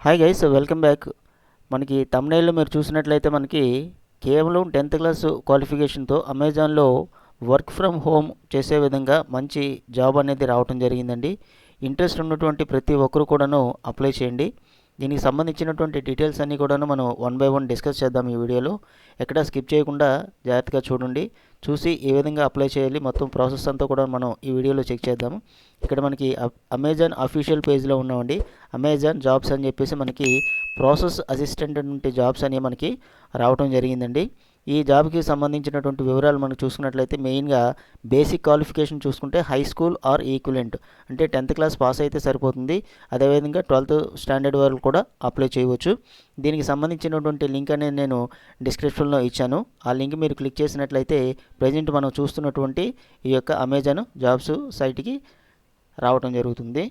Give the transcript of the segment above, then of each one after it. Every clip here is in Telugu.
Hi guys, welcome back. మనకి తమ్నైల్లో మీరు చూసినట్లయితే మనకి కేవలం 10th క్లాస్ క్వాలిఫికేషన్తో అమెజాన్లో వర్క్ ఫ్రమ్ హోమ్ చేసే విధంగా మంచి జాబ్ అనేది రావటం జరిగిందండి. ఇంట్రెస్ట్ ఉన్నటువంటి ప్రతి ఒక్కరు కూడాను అప్లై చేయండి. దీనికి సంబంధించినటువంటి డీటెయిల్స్ అన్నీ కూడాను మనం వన్ బై వన్ డిస్కస్ చేద్దాం ఈ వీడియోలో. ఎక్కడ స్కిప్ చేయకుండా జాగ్రత్తగా చూడండి. చూసి ఏ విధంగా అప్లై చేయాలి మొత్తం ప్రాసెస్ అంతా కూడా మనం ఈ వీడియోలో చెక్ చేద్దాము. ఇక్కడ మనకి అమెజాన్ అఫీషియల్ పేజ్లో ఉన్నామండి. అమెజాన్ జాబ్స్ అని చెప్పేసి మనకి ప్రాసెస్ అసిస్టెంట్ వంటి జాబ్స్ అని మనకి రావడం జరిగిందండి. ఈ జాబ్కి సంబంధించినటువంటి వివరాలు మనం చూసుకున్నట్లయితే మెయిన్గా బేసిక్ క్వాలిఫికేషన్ చూసుకుంటే హై స్కూల్ ఆర్ ఈక్వలెంట్, అంటే 10th క్లాస్ పాస్ అయితే సరిపోతుంది. అదేవిధంగా 12th స్టాండర్డ్ వరకు కూడా అప్లై చేయవచ్చు. దీనికి సంబంధించినటువంటి లింక్ అనేది నేను డిస్క్రిప్షన్లో ఇచ్చాను. ఆ లింక్ మీరు క్లిక్ చేసినట్లయితే ప్రజెంట్ మనం చూస్తున్నటువంటి ఈ యొక్క అమెజాన్ జాబ్స్ సైట్కి రావడం జరుగుతుంది.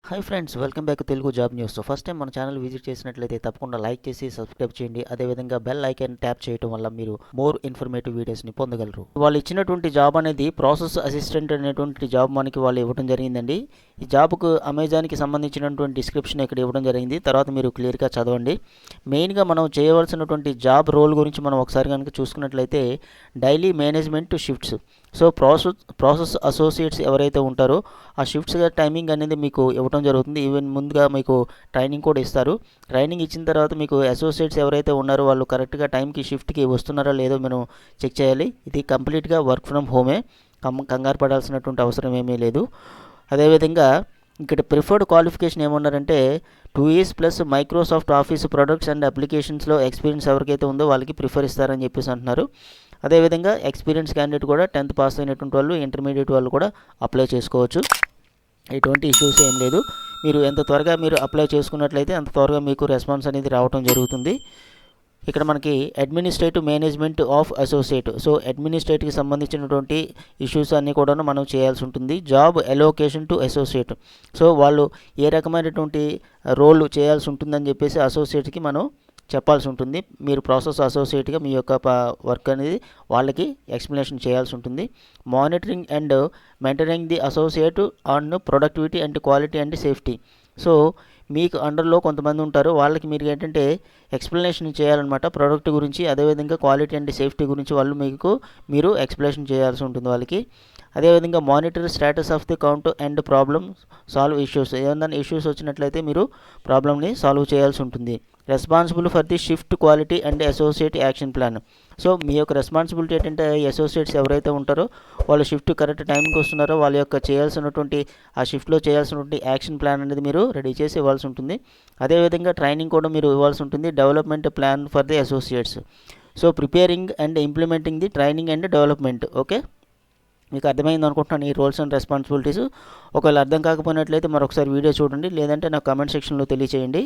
Hi friends, welcome back Telugu job news. First time మన ఛానల్ విజిట్ చేసినట్లయితే తప్పకుండా లైక్ చేసి సబ్స్క్రైబ్ చేయండి. అదేవిధంగా బెల్ ఐకాన్ ట్యాప్ చేయడం వల్ల మీరు మోర్ ఇన్ఫర్మేటివ్ వీడియోస్ని పొందగలరు. వాళ్ళు ఇచ్చినటువంటి జాబ్ అనేది ప్రాసెస్ అసిస్టెంట్ అనేటువంటి జాబ్ మనకి వాళ్ళు ఇవ్వడం జరిగిందండి. ఈ జాబ్కు అమెజాన్కి సంబంధించినటువంటి డిస్క్రిప్షన్ ఇక్కడ ఇవ్వడం జరిగింది. తర్వాత మీరు క్లియర్గా చదవండి. మెయిన్గా మనం చేయవలసినటువంటి జాబ్ రోల్ గురించి మనం ఒకసారి కనుక చూసుకున్నట్లయితే daily management shifts. So process associates ఎవరైతే ఉంటారో ఆ షిఫ్ట్స్గా టైమింగ్ అనేది మీకు ఇవ్వడం జరుగుతుంది. ఈవెన్ ముందుగా మీకు ట్రైనింగ్ కూడా ఇస్తారు. ట్రైనింగ్ ఇచ్చిన తర్వాత మీకు అసోసియేట్స్ ఎవరైతే ఉన్నారో వాళ్ళు కరెక్ట్గా టైంకి షిఫ్ట్కి వస్తున్నారో లేదో మనం చెక్ చేయాలి. ఇది కంప్లీట్గా వర్క్ ఫ్రమ్ హోమే, కంగారు పడాల్సినటువంటి అవసరం ఏమీ లేదు. అదేవిధంగా ఇక్కడ ప్రిఫర్డ్ క్వాలిఫికేషన్ ఏమన్నారంటే 2 years plus Microsoft Office products and అప్లికేషన్స్లో ఎక్స్పీరియన్స్ ఎవరికైతే ఉందో వాళ్ళకి ప్రిఫర్ ఇస్తారని చెప్పేసి అంటున్నారు. అదేవిధంగా ఎక్స్పీరియన్స్ క్యాండిడేట్ కూడా 10th పాస్ అయినటువంటి వాళ్ళు, ఇంటర్మీడియట్ వాళ్ళు కూడా అప్లై చేసుకోవచ్చు. ఎటువంటి ఇష్యూస్ ఏం లేదు. మీరు ఎంత త్వరగా మీరు అప్లై చేసుకున్నట్లయితే అంత త్వరగా మీకు రెస్పాన్స్ అనేది రావడం జరుగుతుంది. ఇక్కడ మనకి administrative management of associate, so అడ్మినిస్ట్రేటివ్కి సంబంధించినటువంటి ఇష్యూస్ అన్నీ కూడా మనం చేయాల్సి ఉంటుంది. Job allocation to associate, so వాళ్ళు ఏ రకమైనటువంటి రోల్ చేయాల్సి ఉంటుందని చెప్పేసి అసోసియేట్కి మనం చెప్పాల్సి ఉంటుంది. మీరు ప్రాసెస్ అసోసియేట్గా మీ యొక్క వర్క్ అనేది వాళ్ళకి ఎక్స్ప్లెనేషన్ చేయాల్సి ఉంటుంది. Monitoring and maintaining the associate on productivity and quality and safety, so మీకు అండర్లో కొంతమంది ఉంటారు, వాళ్ళకి మీరు ఏంటంటే ఎక్స్ప్లెనేషన్ చేయాలన్నమాట ప్రొడక్ట్ గురించి. అదేవిధంగా క్వాలిటీ అండ్ సేఫ్టీ గురించి వాళ్ళు మీరు ఎక్స్ప్లెనేషన్ చేయాల్సి ఉంటుంది వాళ్ళకి. అదేవిధంగా monitor status of the count and problem solve issues, ఏదైనా ఇష్యూస్ వచ్చినట్లయితే మీరు ప్రాబ్లమ్ని సాల్వ్ చేయాల్సి ఉంటుంది. Responsible for the shift quality and associate action plan, so మీ యొక్క రెస్పాన్సిబిలిటీ ఏంటంటే అసోసియేట్స్ ఎవరైతే ఉంటారో వాళ్ళు షిఫ్ట్ కరెక్ట్ టైంకి వస్తున్నారో వాళ్ళ యొక్క చేయాల్సినటువంటి ఆ షిఫ్ట్లో చేయాల్సినటువంటి యాక్షన్ ప్లాన్ అనేది మీరు రెడీ చేసి ఇవ్వాల్సి ఉంటుంది. అదేవిధంగా ట్రైనింగ్ కూడా మీరు ఇవ్వాల్సి ఉంటుంది. Development plan for the associates, so preparing and implementing the training and development. Okay, మీకు అర్థమైంది అనుకుంటున్నాను ఈ రోల్స్ అండ్ రెస్పాన్సిబిలిటీస్. ఒకవేళ అర్థం కాకపోయినట్లయితే మరొకసారి వీడియో చూడండి, లేదంటే నాకు కామెంట్ సెక్షన్లో తెలియచేయండి.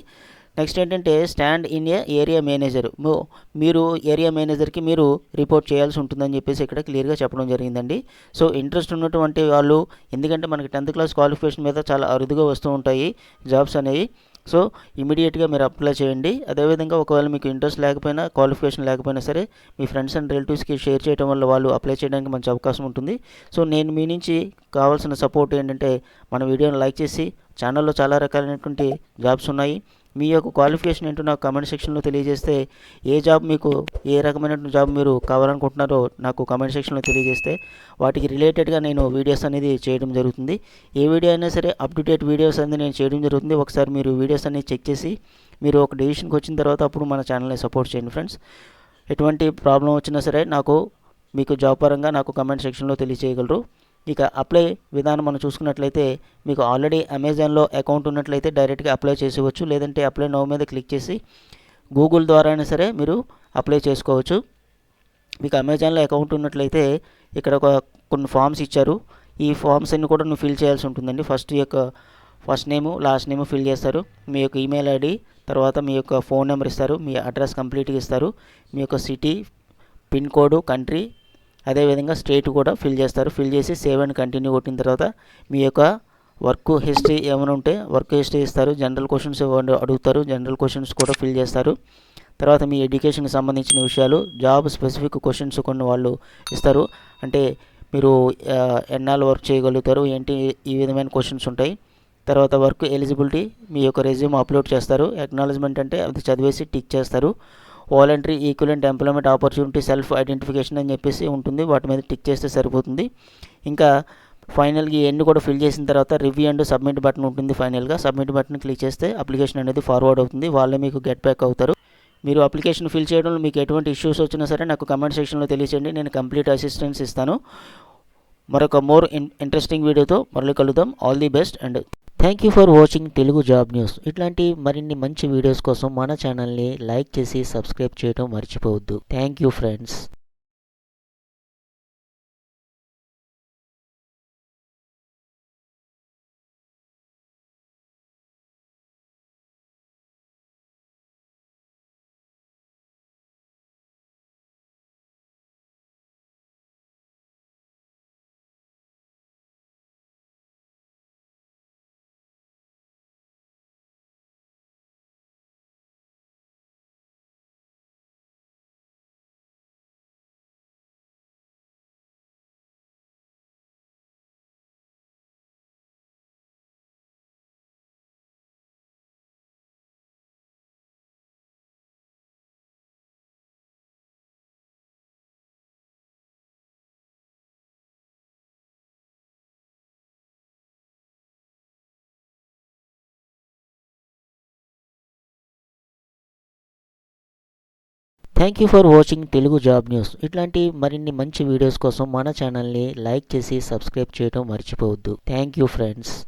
నెక్స్ట్ ఏంటంటే stand in a area manager, మీరు ఏరియా మేనేజర్కి మీరు రిపోర్ట్ చేయాల్సి ఉంటుందని చెప్పేసి ఇక్కడ క్లియర్గా చెప్పడం జరిగిందండి. సో ఇంట్రెస్ట్ ఉన్నటువంటి వాళ్ళు, ఎందుకంటే మనకి 10th క్లాస్ క్వాలిఫికేషన్ మీద చాలా అరుదుగా వస్తూ ఉంటాయి జాబ్స్ అనేవి, సో ఇమీడియట్గా మీరు అప్లై చేయండి. అదేవిధంగా ఒకవేళ మీకు ఇంట్రెస్ట్ లేకపోయినా, క్వాలిఫికేషన్ లేకపోయినా సరే మీ ఫ్రెండ్స్ అండ్ రిలేటివ్స్కి షేర్ చేయడం వల్ల వాళ్ళు అప్లై చేయడానికి మంచి అవకాశం ఉంటుంది. సో నేను మీ నుంచి కావాల్సిన సపోర్ట్ ఏంటంటే మన వీడియోని లైక్ చేసి, ఛానల్లో చాలా రకాలైనటువంటి జాబ్స్ ఉన్నాయి, మీ యొక్క క్వాలిఫికేషన్ ఏంటో నాకు కామెంట్ సెక్షన్లో తెలియజేస్తే, ఏ జాబ్ మీకు ఏ రకమైనటువంటి జాబ్ మీరు కావాలనుకుంటున్నారో నాకు కామెంట్ సెక్షన్లో తెలియజేస్తే వాటికి రిలేటెడ్గా నేను వీడియోస్ అనేది చేయడం జరుగుతుంది. ఏ వీడియో అయినా సరే అప్ టు డేట్ వీడియోస్ అనేది నేను చేయడం జరుగుతుంది. ఒకసారి మీరు వీడియోస్ అనేది చెక్ చేసి మీరు ఒక డెసిషన్కి వచ్చిన తర్వాత అప్పుడు మన ఛానల్ని సపోర్ట్ చేయండి ఫ్రెండ్స్. ఎటువంటి ప్రాబ్లం వచ్చినా సరే మీకు జాబ్ పరంగా నాకు కామెంట్ సెక్షన్లో తెలియజేయగలరు. ఇక అప్లై విధానం మనం చూసుకున్నట్లయితే మీకు ఆల్రెడీ అమెజాన్లో అకౌంట్ ఉన్నట్లయితే డైరెక్ట్గా అప్లై చేసేవచ్చు, లేదంటే అప్లై నౌ మీద క్లిక్ చేసి గూగుల్ ద్వారా అయినా సరే మీరు అప్లై చేసుకోవచ్చు. మీకు అమెజాన్లో అకౌంట్ ఉన్నట్లయితే ఇక్కడ కొన్ని ఫామ్స్ ఇచ్చారు. ఈ ఫామ్స్ అన్ని కూడా ఫిల్ చేయాల్సి ఉంటుందండి. ఫస్ట్ నేము లాస్ట్ నేము ఫిల్ చేస్తారు, మీ యొక్క ఈమెయిల్ ఐడి, తర్వాత మీ యొక్క ఫోన్ నెంబర్ ఇస్తారు, మీ అడ్రస్ కంప్లీట్గా ఇస్తారు, మీ యొక్క సిటీ, పిన్ కోడ్, కంట్రీ, అదేవిధంగా స్టేట్ కూడా ఫిల్ చేస్తారు. ఫిల్ చేసి సేవ్ అండ్ కంటిన్యూ కొట్టిన తర్వాత మీ యొక్క వర్క్ హిస్టరీ ఏమైనా ఉంటే వర్క్ హిస్టరీ ఇస్తారు. జనరల్ క్వశ్చన్స్ అడుగుతారు, జనరల్ క్వశ్చన్స్ కూడా ఫిల్ చేస్తారు. తర్వాత మీ ఎడ్యుకేషన్కి సంబంధించిన విషయాలు, జాబ్ స్పెసిఫిక్ క్వశ్చన్స్ కొన్ని వాళ్ళు ఇస్తారు, అంటే మీరు ఎన్నాళ్ళు వర్క్ చేయగలుగుతారు ఏంటి, ఈ విధమైన క్వశ్చన్స్ ఉంటాయి. తర్వాత వర్క్ ఎలిజిబిలిటీ, మీ యొక్క రెజ్యూమ్ అప్లోడ్ చేస్తారు. అక్నాలజ్మెంట్ అంటే అది చదివేసి టిక్ చేస్తారు. Voluntary equivalent employment opportunity self identification అని చెప్పేసి ఉంటుంది, వాటి మీద టిక్ చేస్తే సరిపోతుంది. ఇంకా ఫైనల్గా ఇవన్నీ కూడా ఫిల్ చేసిన తర్వాత రివ్యూ అండ్ సబ్మిట్ బటన్ ఉంటుంది. ఫైనల్గా సబ్మిట్ బటన్ క్లిక్ చేస్తే అప్లికేషన్ అనేది ఫార్వర్డ్ అవుతుంది, వాళ్ళే మీకు గెట్ బ్యాక్ అవుతారు. మీరు అప్లికేషన్ ఫిల్ చేయడంలో మీకు ఎటువంటి ఇష్యూస్ వచ్చినా సరే నాకు కమెంట్ సెక్షన్లో తెలియచేయండి, నేను కంప్లీట్ అసిస్టెన్స్ ఇస్తాను. మరొక మోర్ ఇంట్రెస్టింగ్ వీడియోతో మళ్ళీ కలుద్దాం. All the best and thank you for watching Telugu job news. ఇట్లాంటి మరిన్ని మంచి వీడియోస్ కోసం మన ఛానల్ని లైక్ చేసి సబ్స్క్రైబ్ చేయడం మర్చిపోవద్దు. Thank you friends. Thank you for watching Telugu job news. ఇట్లాంటి మరిన్ని మంచి వీడియోస్ కోసం మన ఛానల్ని లైక్ చేసి సబ్స్క్రైబ్ చేయడం మర్చిపోవద్దు. Thank you friends.